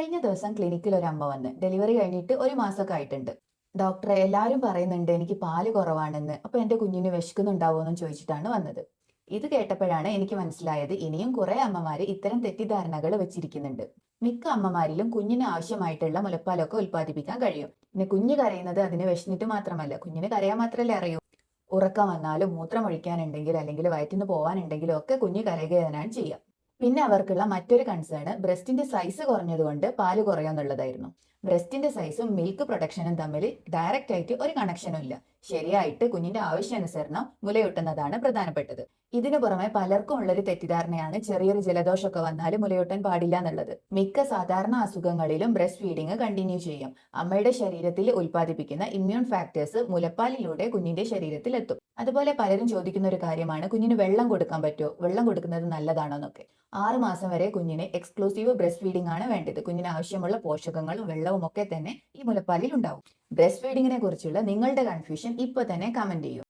കഴിഞ്ഞ ദിവസം ക്ലിനിക്കിൽ ഒരു അമ്മ വന്ന് ഡെലിവറി കഴിഞ്ഞിട്ട് ഒരു മാസമൊക്കെ ആയിട്ടുണ്ട്. ഡോക്ടറെ, എല്ലാവരും പറയുന്നുണ്ട് എനിക്ക് പാല് കുറവാണെന്ന്. അപ്പൊ എന്റെ കുഞ്ഞിന് വിശക്കുന്നുണ്ടാവോന്നും ചോദിച്ചിട്ടാണ് വന്നത്. ഇത് കേട്ടപ്പോഴാണ് എനിക്ക് മനസ്സിലായത് ഇനിയും കുറെ അമ്മമാര് ഇത്തരം തെറ്റിദ്ധാരണകൾ വെച്ചിരിക്കുന്നുണ്ട്. മിക്ക അമ്മമാരിലും കുഞ്ഞിന് ആവശ്യമായിട്ടുള്ള മുലപ്പാലൊക്കെ ഉൽപ്പാദിപ്പിക്കാൻ കഴിയും. പിന്നെ കുഞ്ഞ് കരയുന്നത് അതിന് വിശന്നിട്ട് മാത്രമല്ല, കുഞ്ഞിന് കരയാൻ മാത്രമല്ലേ അറിയൂ. ഉറക്കം വന്നാലും മൂത്രമൊഴിക്കാനുണ്ടെങ്കിൽ അല്ലെങ്കിൽ വയറ്റിന്ന് പോകാനുണ്ടെങ്കിലും ഒക്കെ കുഞ്ഞ് കരയുക തന്നെയാണ് ചെയ്യുക. പിന്നെ അവർക്കുള്ള മറ്റൊരു കൺസേൺ ബ്രസ്റ്റിന്റെ സൈസ് കുറഞ്ഞതുകൊണ്ട് പാല് കുറയുമെന്നുള്ളതായിരുന്നു. ബ്രസ്റ്റിന്റെ സൈസും മിൽക്ക് പ്രൊഡക്ഷനും തമ്മിൽ ഡയറക്റ്റ് ആയിട്ട് ഒരു കണക്ഷനും ഇല്ല. ശരിയായിട്ട് കുഞ്ഞിന്റെ ആവശ്യാനുസരണം മുലയൂട്ടുന്നതാണ് പ്രധാനപ്പെട്ടത്. ഇതിനു പുറമെ പലർക്കും ഉള്ളൊരു തെറ്റിദ്ധാരണയാണ് ചെറിയൊരു ജലദോഷമൊക്കെ വന്നാൽ മുലയൂട്ടാൻ പാടില്ല എന്നുള്ളത്. മിക്ക സാധാരണ അസുഖങ്ങളിലും ബ്രസ്റ്റ് ഫീഡിങ് കണ്ടിന്യൂ ചെയ്യും. അമ്മയുടെ ശരീരത്തിൽ ഉൽപ്പാദിപ്പിക്കുന്ന ഇമ്മ്യൂൺ ഫാക്ടേഴ്സ് മുലപ്പാലിലൂടെ കുഞ്ഞിന്റെ ശരീരത്തിൽ എത്തും. അതുപോലെ പലരും ചോദിക്കുന്ന ഒരു കാര്യമാണ്, കുഞ്ഞിന് വെള്ളം കൊടുക്കാൻ പറ്റുമോ, വെള്ളം കൊടുക്കുന്നത് നല്ലതാണോ എന്നൊക്കെ. 6 മാസം വരെ കുഞ്ഞിന് എക്സ്ക്ലൂസീവ് ബ്രസ്റ്റ് ഫീഡിംഗ് ആണ് വേണ്ടത്. കുഞ്ഞിന് ആവശ്യമുള്ള പോഷകങ്ങളും വെള്ളവും ഒക്കെ തന്നെ ഈ മുലപ്പാലിൽ ഉണ്ടാവും. ബ്രസ്റ്റ് ഫീഡിങ്ങിനെ കുറിച്ചുള്ള നിങ്ങളുടെ കൺഫ്യൂഷൻ ഇപ്പൊ തന്നെ കമന്റ് ചെയ്യൂ.